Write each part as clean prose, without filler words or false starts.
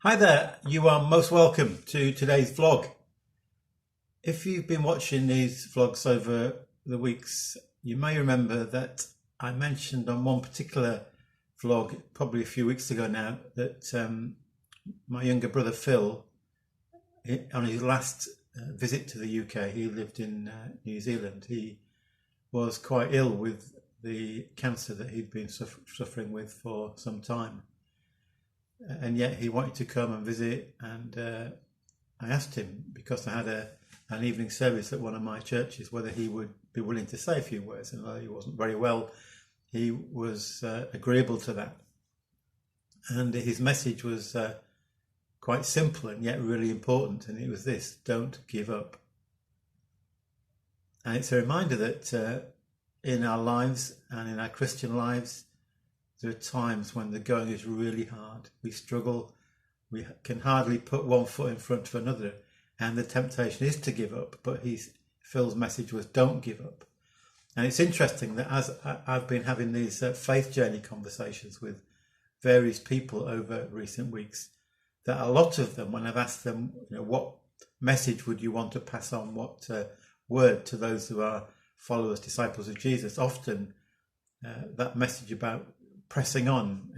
Hi there, you are most welcome to today's vlog. If you've been watching these vlogs over the weeks, you may remember that I mentioned on one particular vlog, probably a few weeks ago now, that my younger brother Phil, on his last visit to the UK, he lived in New Zealand, he was quite ill with the cancer that he'd been suffering with for some time. And yet he wanted to come and visit, and I asked him, because I had an evening service at one of my churches, whether he would be willing to say a few words. And although he wasn't very well, he was agreeable to that. And his message was quite simple and yet really important, and it was this: don't give up. And it's a reminder that in our lives and in our Christian lives, there are times when the going is really hard. We struggle. We can hardly put one foot in front of another. And the temptation is to give up. But Phil's message was, don't give up. And it's interesting that as I've been having these faith journey conversations with various people over recent weeks, that a lot of them, when I've asked them, what message would you want to pass on, what word to those who are followers, disciples of Jesus, often that message about pressing on,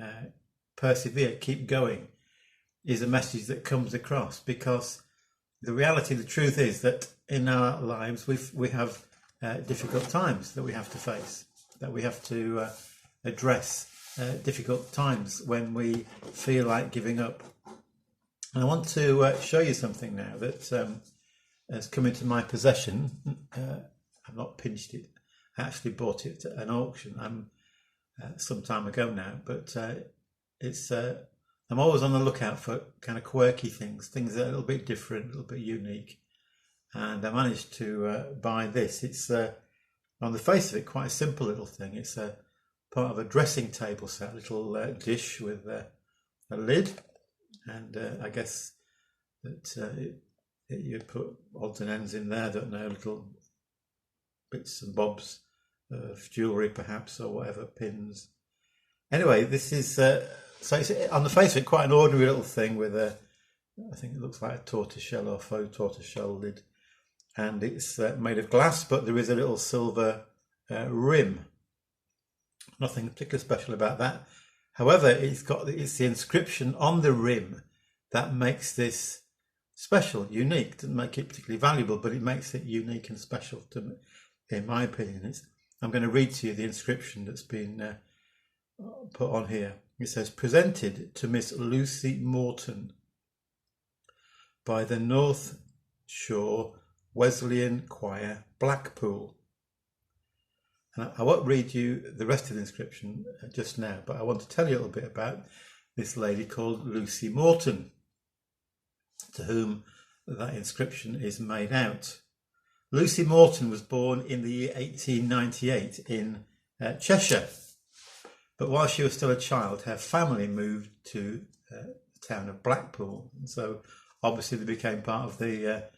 persevere, keep going, is a message that comes across, because the reality, the truth is that in our lives we have difficult times that we have to face, that we have to address, difficult times when we feel like giving up. And I want to show you something now that has come into my possession. I've not pinched it, I actually bought it at an auction. Some time ago now, but I'm always on the lookout for kind of quirky things that are a little bit different, a little bit unique, and I managed to buy this. It's on the face of it quite a simple little thing. It's a part of a dressing table set, a little dish with a lid, and I guess that you put odds and ends in there, I don't know, little bits and bobs of jewellery perhaps, or whatever, pins. Anyway, this is so it's on the face of it quite an ordinary little thing with I think it looks like a tortoiseshell or faux tortoiseshell lid, and it's made of glass, but there is a little silver rim. Nothing particularly special about that. However, it's the inscription on the rim that makes this special, unique. Doesn't make it particularly valuable, but it makes it unique and special to me, in my opinion. I'm going to read to you the inscription that's been put on here. It says, "Presented to Miss Lucy Morton by the North Shore Wesleyan Choir, Blackpool." And I won't read you the rest of the inscription just now, but I want to tell you a little bit about this lady called Lucy Morton, to whom that inscription is made out. Lucy Morton was born in the year 1898 in Cheshire, but while she was still a child, her family moved to the town of Blackpool, and so obviously they became part of the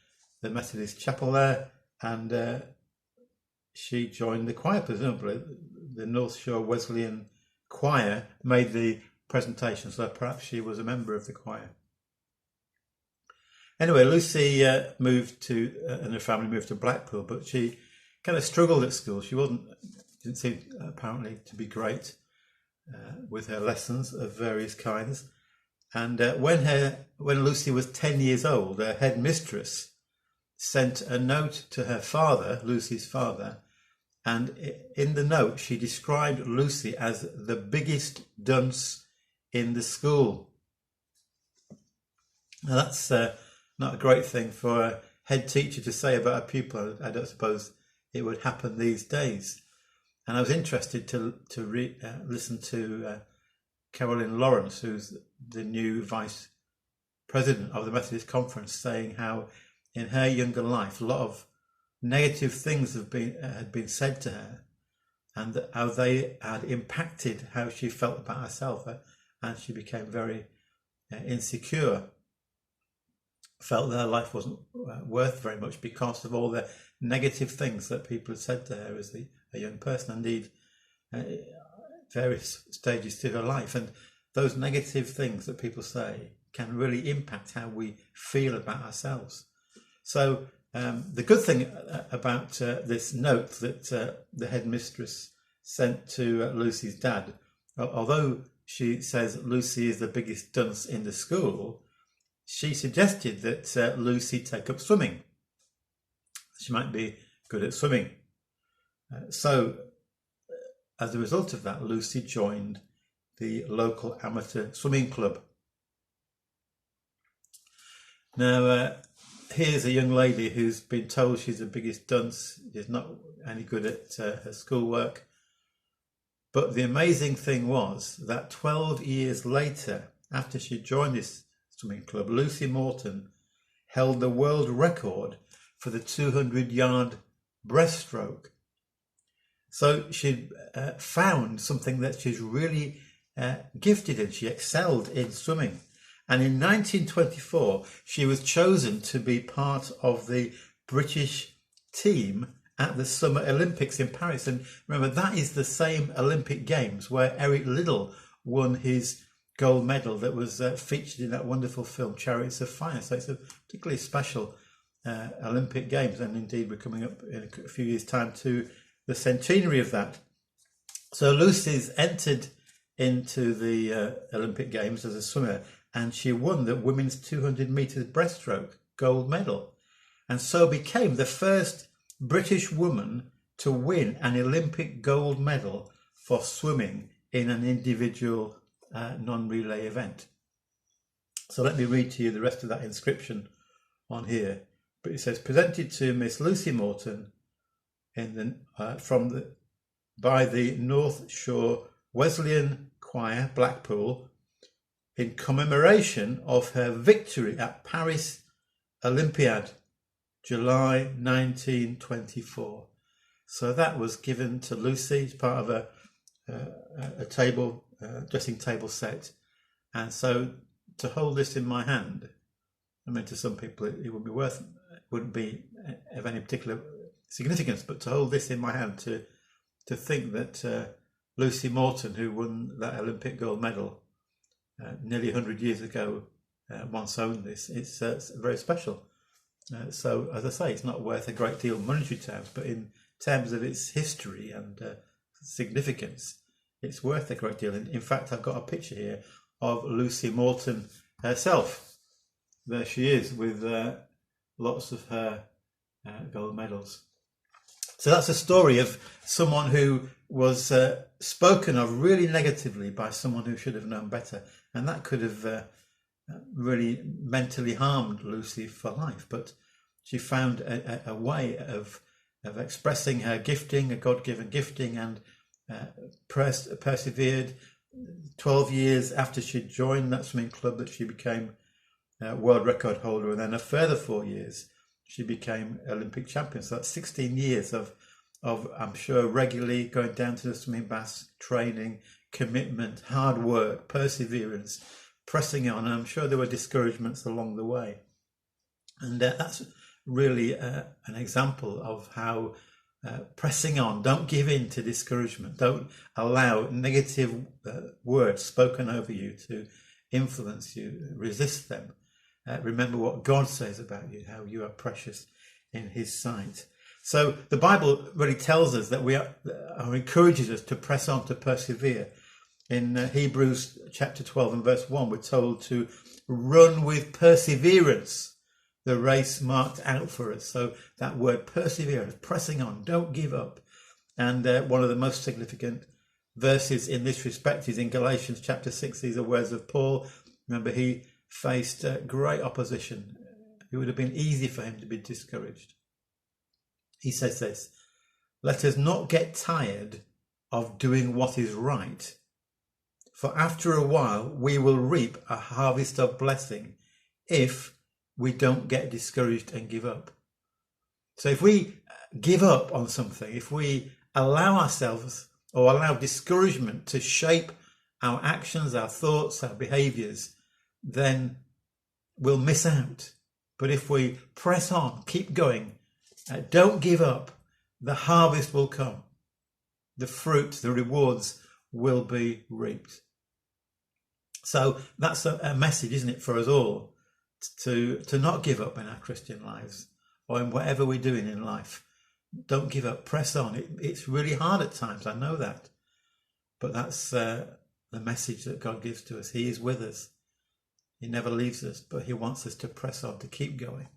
Methodist chapel there, and she joined the choir. Presumably the North Shore Wesleyan Choir made the presentation, so perhaps she was a member of the choir. Anyway, Lucy and her family moved to Blackpool, but she kind of struggled at school. She didn't seem apparently to be great with her lessons of various kinds. And when Lucy was 10 years old, her headmistress sent a note to her father, Lucy's father, and in the note she described Lucy as the biggest dunce in the school. Now that's not a great thing for a head teacher to say about a pupil. I don't suppose it would happen these days. And I was interested to listen to Carolyn Lawrence, who's the new vice president of the Methodist Conference, saying how in her younger life a lot of negative things had been said to her, and how they had impacted how she felt about herself, and she became very insecure. Felt that her life wasn't worth very much because of all the negative things that people had said to her as a young person, indeed various stages to her life. And those negative things that people say can really impact how we feel about ourselves. So the good thing about this note that the headmistress sent to Lucy's dad, although she says Lucy is the biggest dunce in the school, she suggested that Lucy take up swimming. She might be good at swimming. So as a result of that, Lucy joined the local amateur swimming club. Now, here's a young lady who's been told she's the biggest dunce, is not any good at her schoolwork. But the amazing thing was that 12 years later, after she joined this swimming club, Lucy Morton held the world record for the 200-yard breaststroke. So she found something that she's really gifted in. She excelled in swimming. And in 1924, she was chosen to be part of the British team at the Summer Olympics in Paris. And remember, that is the same Olympic Games where Eric Liddell won his gold medal that was featured in that wonderful film, Chariots of Fire. So it's a particularly special Olympic Games. And indeed, we're coming up in a few years' time to the centenary of that. So Lucy's entered into the Olympic Games as a swimmer, and she won the women's 200 metres breaststroke gold medal, and so became the first British woman to win an Olympic gold medal for swimming in an individual non-relay event. So let me read to you the rest of that inscription on here. But it says, presented to Miss Lucy Morton by the North Shore Wesleyan Choir, Blackpool, in commemoration of her victory at Paris Olympiad, July 1924. So that was given to Lucy as part of a table, dressing table set. And so to hold this in my hand, I mean, to some people it wouldn't be of any particular significance, but to hold this in my hand, to think that Lucy Morton, who won that Olympic gold medal nearly 100 years ago, once owned this, it's very special. So, as I say, it's not worth a great deal in monetary terms, but in terms of its history and significance, it's worth a great deal. In fact, I've got a picture here of Lucy Morton herself. There she is with lots of her gold medals. So that's a story of someone who was spoken of really negatively by someone who should have known better. And that could have really mentally harmed Lucy for life. But she found a way of expressing her gifting, a God-given gifting, and persevered. 12 years after she joined that swimming club, that she became world record holder, and then a further 4 years she became Olympic champion. So that's 16 years of I'm sure regularly going down to the swimming baths, training, commitment, hard work, perseverance, pressing on. And I'm sure there were discouragements along the way. And that's really an example of how pressing on, don't give in to discouragement, don't allow negative words spoken over you to influence you, resist them. Remember what God says about you, how you are precious in his sight. So the Bible really tells us that or encourages us to press on, to persevere. In Hebrews chapter 12 and verse 1, we're told to run with perseverance the race marked out for us. So that word perseverance, pressing on, don't give up. And one of the most significant verses in this respect is in Galatians chapter 6. These are words of Paul. Remember, he faced great opposition. It would have been easy for him to be discouraged. He says this, let us not get tired of doing what is right, for after a while we will reap a harvest of blessing if we don't get discouraged and give up. So if we give up on something, if we allow ourselves or allow discouragement to shape our actions, our thoughts, our behaviours, then we'll miss out. But if we press on, keep going, don't give up, the harvest will come. The fruit, the rewards will be reaped. So that's a message, isn't it, for us all, to not give up in our Christian lives or in whatever we're doing in life. Don't give up, press on. It's really hard at times, I know that. But that's the message that God gives to us. He is with us. He never leaves us, but he wants us to press on, to keep going.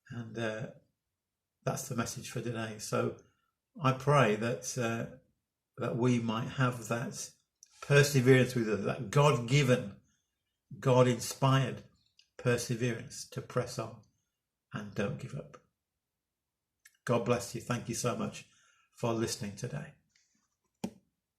And that's the message for today. So I pray that we might have that perseverance with us, that God-given, God-inspired perseverance to press on and don't give up. God bless you. Thank you so much for listening today.